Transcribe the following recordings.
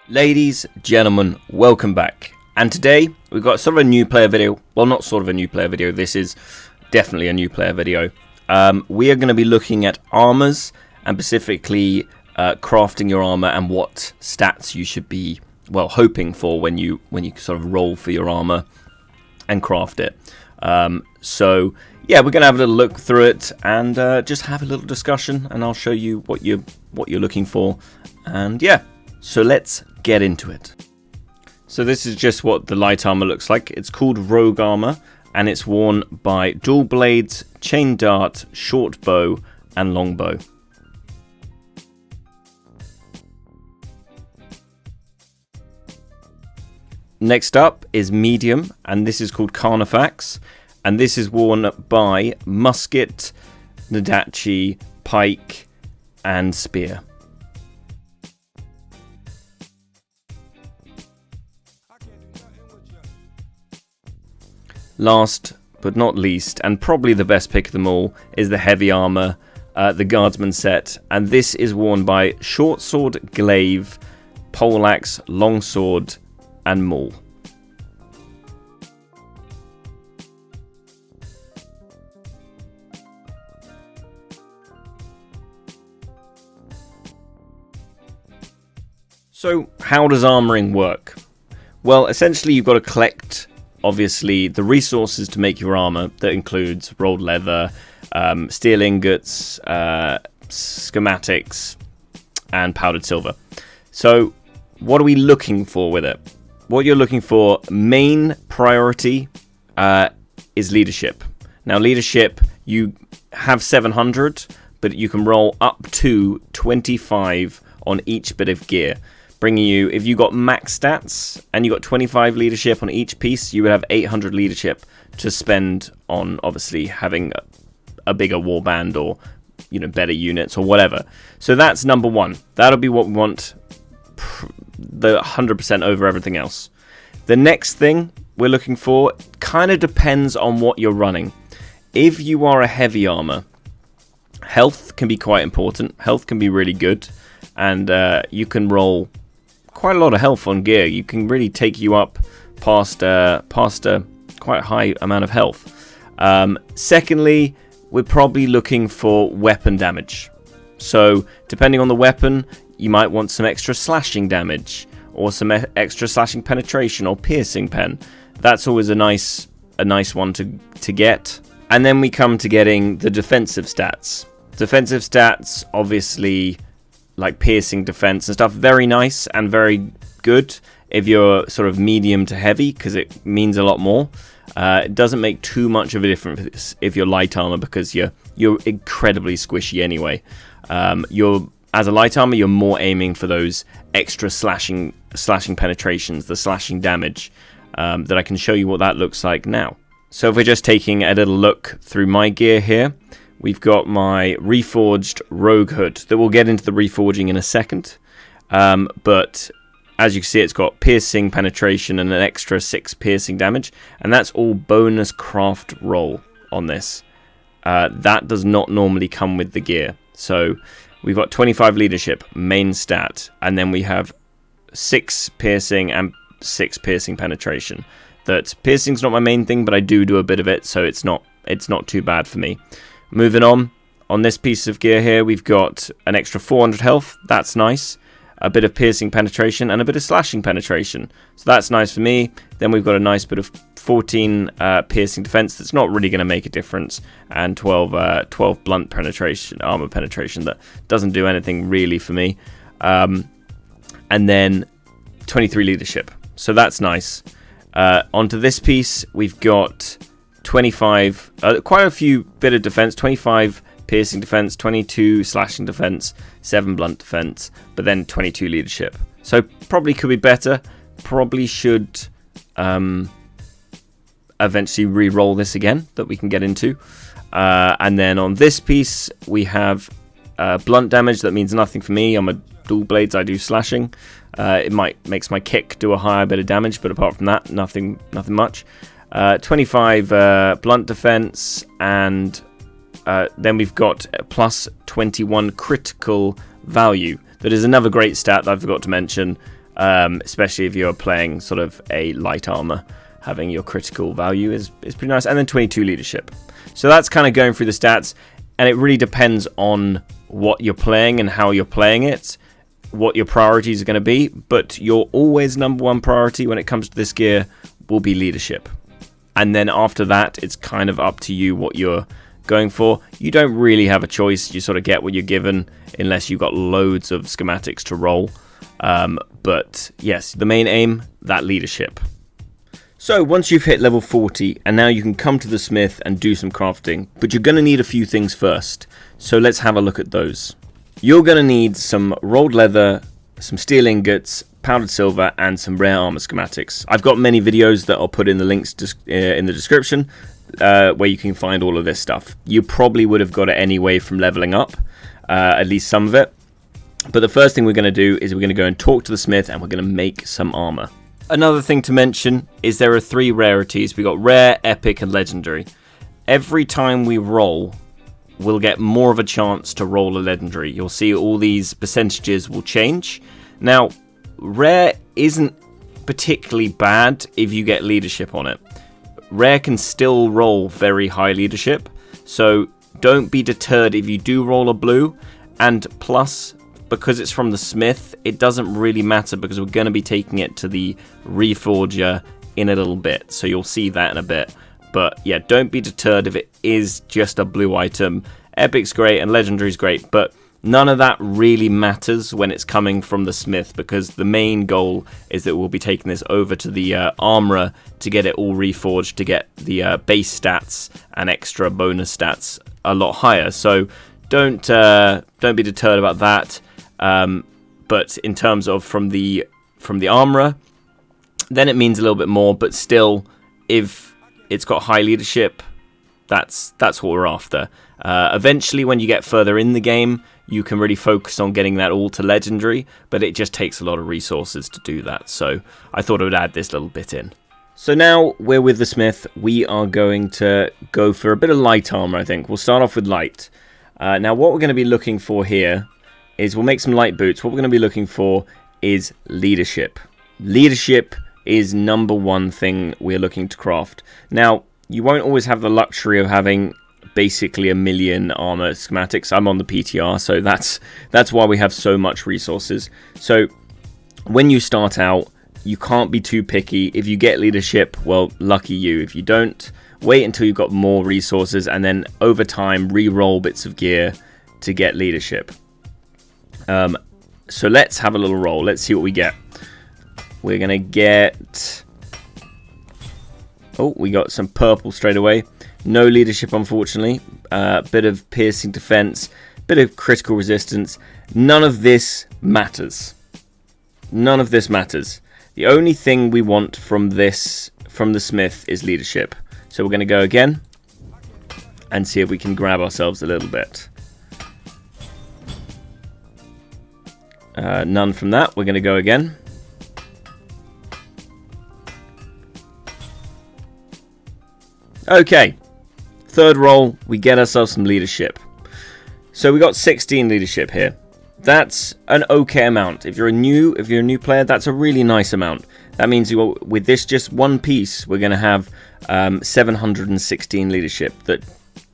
Ladies, gentlemen, welcome back. And today we've got sort of a new player video. Well, not sort of a new player video. This is definitely a new player video. We are going to be looking at armors and specifically crafting your armor and what stats you should be, well, hoping for when you sort of roll for your armor and craft it. So yeah, we're going to have a little look through it and just have a little discussion, and I'll show you what you're looking for. And yeah, so let's get into it. So this is just what the light armor looks like. It's called Rogue Armor, and it's worn by dual blades, chain dart, short bow, and long bow. Next up is medium, and this is called Carnifex, and this is worn by musket, nadachi, pike, and spear. Last but not least, and probably the best pick of them all, is the heavy armor, the guardsman set, and this is worn by short sword, glaive, poleaxe, long sword, and maul. So how does armoring work? Well, essentially you've got to collect, obviously, the resources to make your armor. That includes rolled leather, steel ingots, schematics, and powdered silver. So what are we looking for with it? What you're looking for, main priority, is leadership. Now leadership, you have 700, but you can roll up to 25 on each bit of gear, bringing you, if you got max stats and you got 25 leadership on each piece, you would have 800 leadership to spend on obviously having a bigger warband or, you know, better units or whatever. So that's number one. That'll be what we want, the 100% over everything else. The next thing we're looking for kind of depends on what you're running. If you are a heavy armor, health can be quite important. Health can be really good, and you can roll quite a lot of health on gear. You can really take you up past a quite high amount of health. Secondly, we're probably looking for weapon damage. So depending on the weapon, you might want some extra slashing damage or some extra slashing penetration or piercing pen. That's always a nice one to get. And then we come to getting the defensive stats. Defensive stats, obviously, like piercing defense and stuff, very nice and very good if you're sort of medium to heavy, because it means a lot more. It doesn't make too much of a difference if you're light armor, because you're incredibly squishy anyway. As a light armor, you're more aiming for those extra slashing penetrations, the slashing damage, that I can show you what that looks like now. So if we're just taking a little look through my gear here, we've got my reforged rogue hood that we'll get into the reforging in a second. But as you can see, it's got piercing penetration and an extra 6 piercing damage. And that's all bonus craft roll on this. That does not normally come with the gear. So we've got 25 leadership, main stat. And then we have 6 piercing and 6 piercing penetration. That piercing's not my main thing, but I do a bit of it. So it's not too bad for me. Moving on this piece of gear here, we've got an extra 400 health. That's nice. A bit of piercing penetration and a bit of slashing penetration. So that's nice for me. Then we've got a nice bit of 14 piercing defense. That's not really going to make a difference. And 12 blunt penetration, armor penetration. That doesn't do anything really for me. And then 23 leadership. So that's nice. Onto this piece, we've got 25, quite a few bit of defense, 25 piercing defense, 22 slashing defense, 7 blunt defense, but then 22 leadership. So probably could be better. Probably should eventually re-roll this again, that we can get into. And then on this piece, we have blunt damage. That means nothing for me. I'm a dual blades, I do slashing. It makes my kick do a higher bit of damage, but apart from that, nothing much. 25 blunt defense, and then we've got plus 21 critical value. That is another great stat that I forgot to mention. especially if you're playing sort of a light armor. Having your critical value is pretty nice. And then 22 leadership. So that's kind of going through the stats, and it really depends on what you're playing and how you're playing it, what your priorities are going to be, but your always number one priority when it comes to this gear will be leadership. And then after that, it's kind of up to you what you're going for. You don't really have a choice. You sort of get what you're given unless you've got loads of schematics to roll. But yes, the main aim, that leadership. So once you've hit level 40, and now you can come to the smith and do some crafting, but you're going to need a few things first. So let's have a look at those. You're going to need some rolled leather, some steel ingots, powdered silver, and some rare armor schematics. I've got many videos that I'll put in the links in the description where you can find all of this stuff. You probably would have got it anyway from leveling up, at least some of it. But the first thing we're going to do is we're going to go and talk to the smith, and we're going to make some armor. Another thing to mention is there are 3 rarities. We got rare, epic, and legendary. Every time we roll, we'll get more of a chance to roll a legendary. You'll see all these percentages will change. Now, rare isn't particularly bad if you get leadership on it. Rare can still roll very high leadership, so don't be deterred if you do roll a blue. And plus, because it's from the smith, it doesn't really matter because we're going to be taking it to the reforger in a little bit, so you'll see that in a bit. But yeah, don't be deterred if it is just a blue item. Epic's great and legendary's great, but none of that really matters when it's coming from the smith, because the main goal is that we'll be taking this over to the armorer to get it all reforged, to get the base stats and extra bonus stats a lot higher. So don't be deterred about that. But in terms of from the armorer, then it means a little bit more. But still, if it's got high leadership, that's what we're after. Eventually, when you get further in the game, you can really focus on getting that all to legendary, but it just takes a lot of resources to do that. So I thought I would add this little bit in. So now we're with the smith. We are going to go for a bit of light armor, I think. We'll start off with light. Now what we're going to be looking for here is we'll make some light boots. What we're going to be looking for is leadership. Leadership is number one thing we're looking to craft. Now, you won't always have the luxury of having basically a million armor schematics. I'm on the PTR, so that's why we have so much resources. So when you start out, you can't be too picky. If you get leadership, well, lucky you. If you don't, wait until you've got more resources, and then over time, re-roll bits of gear to get leadership. So let's have a little roll. Let's see what we get. We're going to get... Oh, we got some purple straight away. No leadership, unfortunately. Bit of piercing defense. Bit of critical resistance. None of this matters. None of this matters. The only thing we want from the smith is leadership. So we're going to go again and see if we can grab ourselves a little bit. None from that. We're going to go again. Okay. Third roll, we get ourselves some leadership. So we got 16 leadership here. That's an okay amount. If you're a new player, that's a really nice amount. That means with this just one piece, we're going to have 716 leadership. That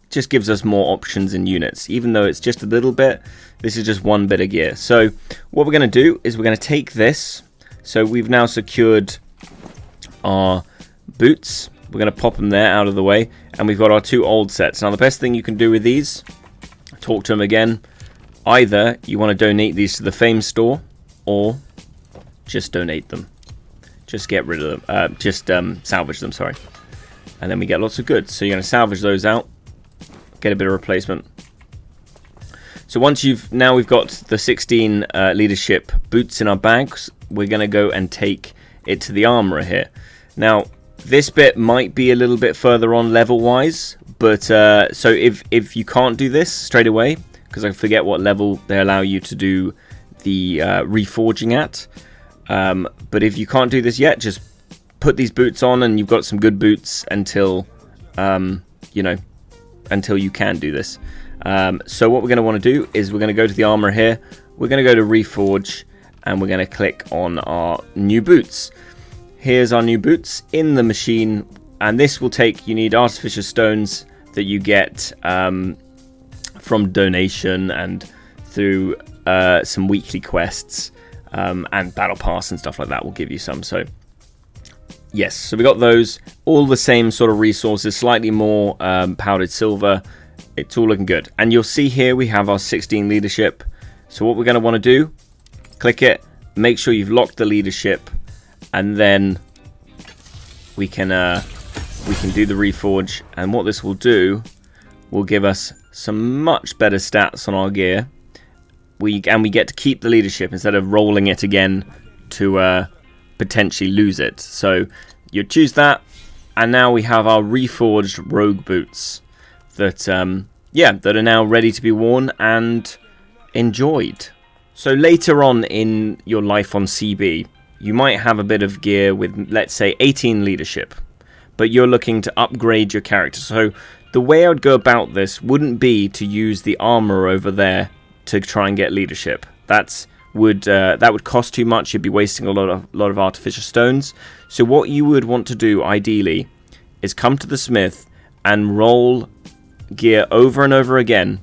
just gives us more options in units. Even though it's just a little bit, this is just one bit of gear. So what we're going to do is we're going to take this. So we've now secured our boots. We're going to pop them there out of the way. And we've got our 2 old sets. Now the best thing you can do with these, talk to them again. Either you want to donate these to the Fame store, or just donate them. Just get rid of them. Salvage them, sorry. And then we get lots of goods. So you're going to salvage those out. Get a bit of replacement. So once we've got the 16 leadership boots in our bags, we're going to go and take it to the armorer here. Now, this bit might be a little bit further on level-wise, but so if you can't do this straight away, because I forget what level they allow you to do the reforging at, but if you can't do this yet, just put these boots on, and you've got some good boots until until you can do this. So what we're going to want to do is we're going to go to the armor here. We're going to go to Reforge, and we're going to click on our new boots. Here's our new boots in the machine, and this will take, you need artificial stones that you get from donation and through some weekly quests, and battle pass and stuff like that will give you some. So yes, so we got those, all the same sort of resources, slightly more powdered silver. It's all looking good, and you'll see here we have our 16 leadership. So what we're going to want to do, click it, make sure you've locked the leadership, and then we can do the reforge. And what this will do will give us some much better stats on our gear. We get to keep the leadership instead of rolling it again to potentially lose it. So you choose that, and now we have our reforged rogue boots that that are now ready to be worn and enjoyed. So later on in your life on CB, you might have a bit of gear with, let's say, 18 leadership, but you're looking to upgrade your character. So the way I would go about this wouldn't be to use the armor over there to try and get leadership. That would cost too much. You'd be wasting a lot of artificial stones. So what you would want to do ideally is come to the smith and roll gear over and over again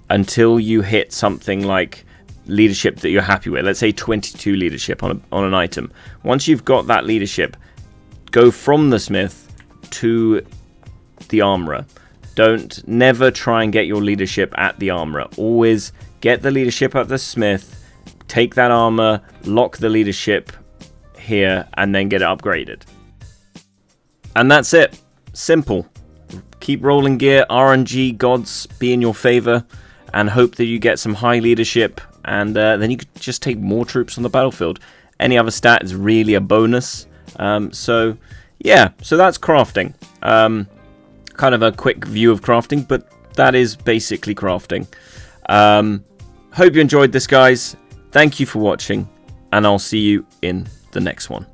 until you hit something like leadership that you're happy with. Let's say 22 leadership on an item. Once you've got that leadership, go from the smith to the armorer. Never try and get your leadership at the armorer. Always get the leadership at the smith, take that armor, lock the leadership here, and then get it upgraded. And that's it. Simple. Keep rolling gear, RNG gods be in your favor, and hope that you get some high leadership, and then you could just take more troops on the battlefield. Any other stat is really a bonus. So that's crafting. Kind of a quick view of crafting, but that is basically crafting. Hope you enjoyed this, guys. Thank you for watching, and I'll see you in the next one.